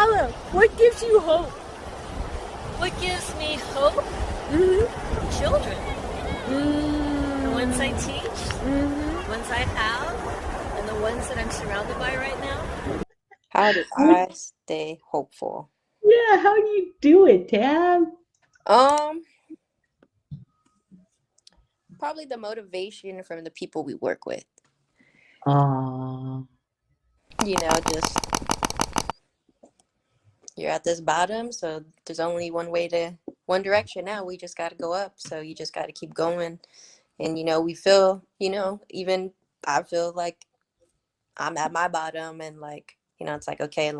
Stella, what gives you hope? What gives me hope? Mm-hmm. Children. Mm-hmm. The ones I teach, Mm-hmm. the ones I have, and the ones that I'm surrounded by right now. How do I stay hopeful? Yeah, how do you do it, Tab? Probably the motivation from the people we work with. Aww. Just you're at this bottom, so there's only one direction now. We just got to go up. So you just got to keep going. And, we feel, even I feel like I'm at my bottom and it's like, okay,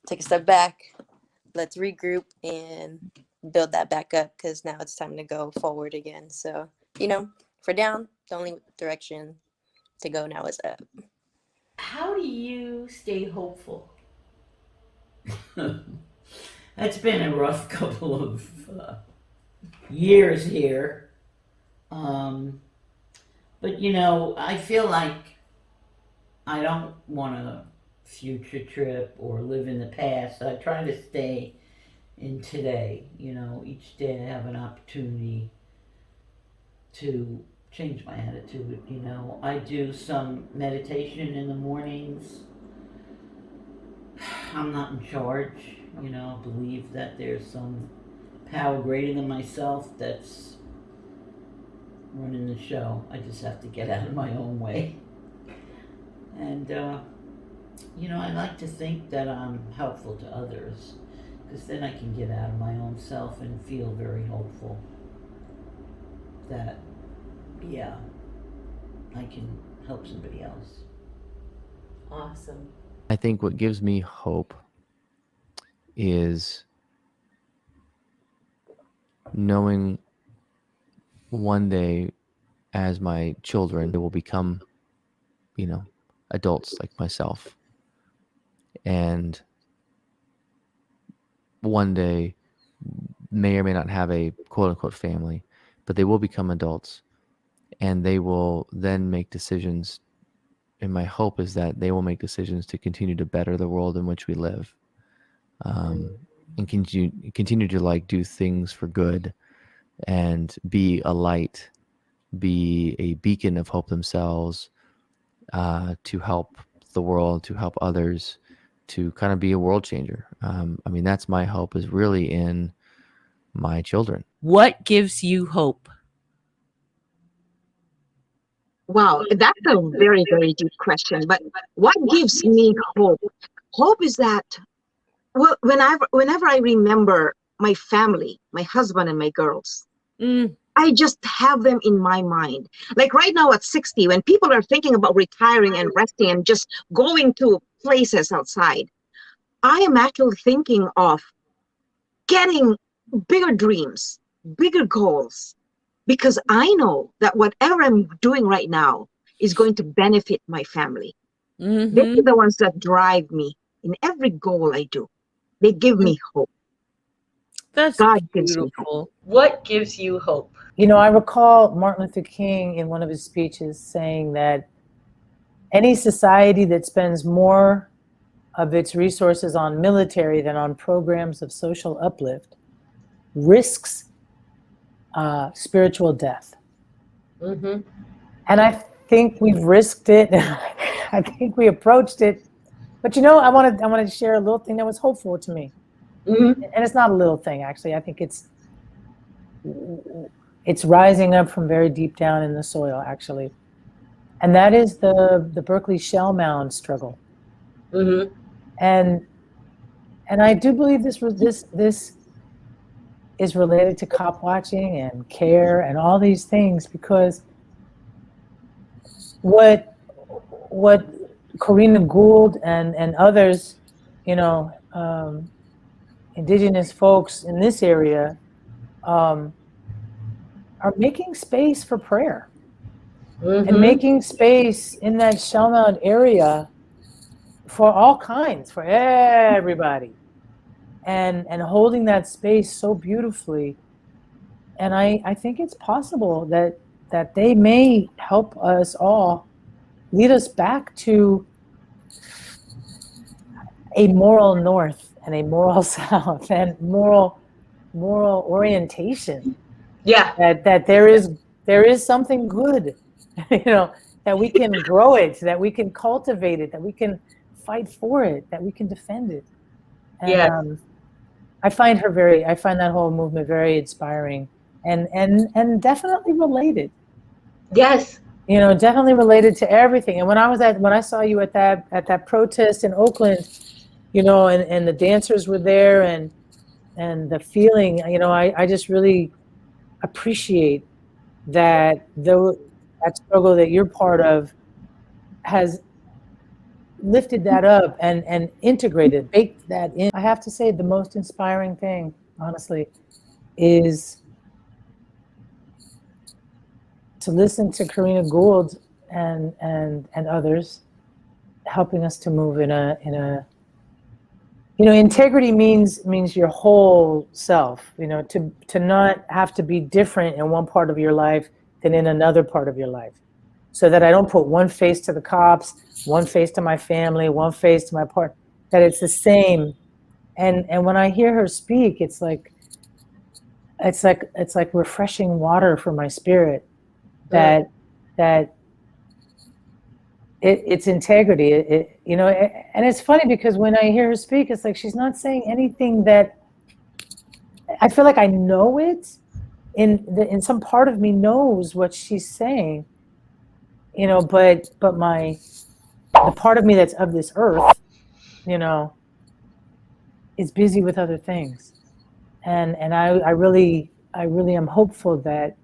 take a step back. Let's regroup and build that back up because now it's time to go forward again. So, for down, the only direction to go now is up. How do you stay hopeful? That's been a rough couple of years here. But I feel like I don't want a future trip or live in the past. I try to stay in today. Each day I have an opportunity to change my attitude. I do some meditation in the mornings. I'm not in charge. Believe that there's some power greater than myself that's running the show. I just have to get out of my own way. And, I like to think that I'm helpful to others because then I can get out of my own self and feel very hopeful that, yeah, I can help somebody else. Awesome. I think what gives me hope is knowing one day as my children will become, adults like myself. And one day may or may not have a quote unquote family, but they will become adults and they will then make decisions. And my hope is that they will make decisions to continue to better the world in which we live. And continue to do things for good and be a light, be a beacon of hope themselves, to help the world, to help others, to kind of be a world changer. That's my hope is really in my children. What gives you hope? Wow, that's a very, very deep question. But what gives me hope? Hope is that, well, whenever I remember my family, my husband and my girls, I just have them in my mind. Like right now at 60, when people are thinking about retiring and resting and just going to places outside, I am actually thinking of getting bigger dreams, bigger goals, because I know that whatever I'm doing right now is going to benefit my family. They're the ones that drive me in every goal I do. They give me hope. That's God gives me hope. beautiful. What gives you hope? I recall Martin Luther King in one of his speeches saying that any society that spends more of its resources on military than on programs of social uplift risks spiritual death. And I think we've risked it. I think we approached it. But I wanted to share a little thing that was hopeful to me. And it's not a little thing, actually. I think it's rising up from very deep down in the soil, actually. And that is the Berkeley shell mound struggle. And I do believe this is related to cop watching and care and all these things, because what Corrina Gould and others, Indigenous folks in this area are making space for prayer and making space in that shell mound area for all kinds, for everybody, and holding that space so beautifully. And I think it's possible that they may help us all, lead us back to a moral north and a moral south and moral orientation. Yeah. That there is something good, you know, that we can grow it, that we can cultivate it, that we can fight for it, that we can defend it. And Yes. I find that whole movement very inspiring and definitely related. Yes. You know, definitely related to everything. And when I saw you at that protest in Oakland, you know, and the dancers were there and the feeling, you know, I just really appreciate that that struggle that you're part of has lifted that up and integrated, baked that in. I have to say the most inspiring thing, honestly, is to listen to Karina Gould and others helping us to move in a you know, integrity means your whole self, you know, to not have to be different in one part of your life than in another part of your life. So that I don't put one face to the cops, one face to my family, one face to my partner, that it's the same. And when I hear her speak, it's like refreshing water for my spirit, that it's integrity. You know, and it's funny because when I hear her speak, it's like she's not saying anything that I feel like I know it. In some part of me knows what she's saying, you know, but the part of me that's of this earth, you know, is busy with other things, and I really am hopeful that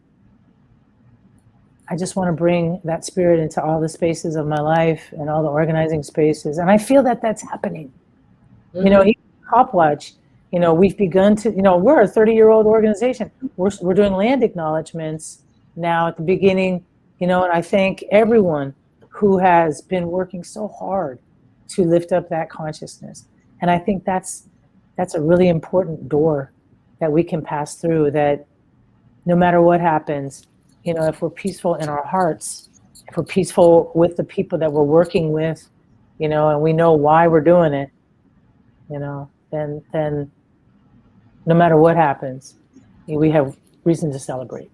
I just want to bring that spirit into all the spaces of my life and all the organizing spaces, and I feel that that's happening. Mm-hmm. You know, even Cop Watch, you know, we've begun to, you know, we're a 30-year-old organization. We're doing land acknowledgements now at the beginning, you know, and I thank everyone who has been working so hard to lift up that consciousness. And I think that's a really important door that we can pass through, that no matter what happens, you know, if we're peaceful in our hearts, if we're peaceful with the people that we're working with, you know, and we know why we're doing it, you know, then no matter what happens, we have reason to celebrate.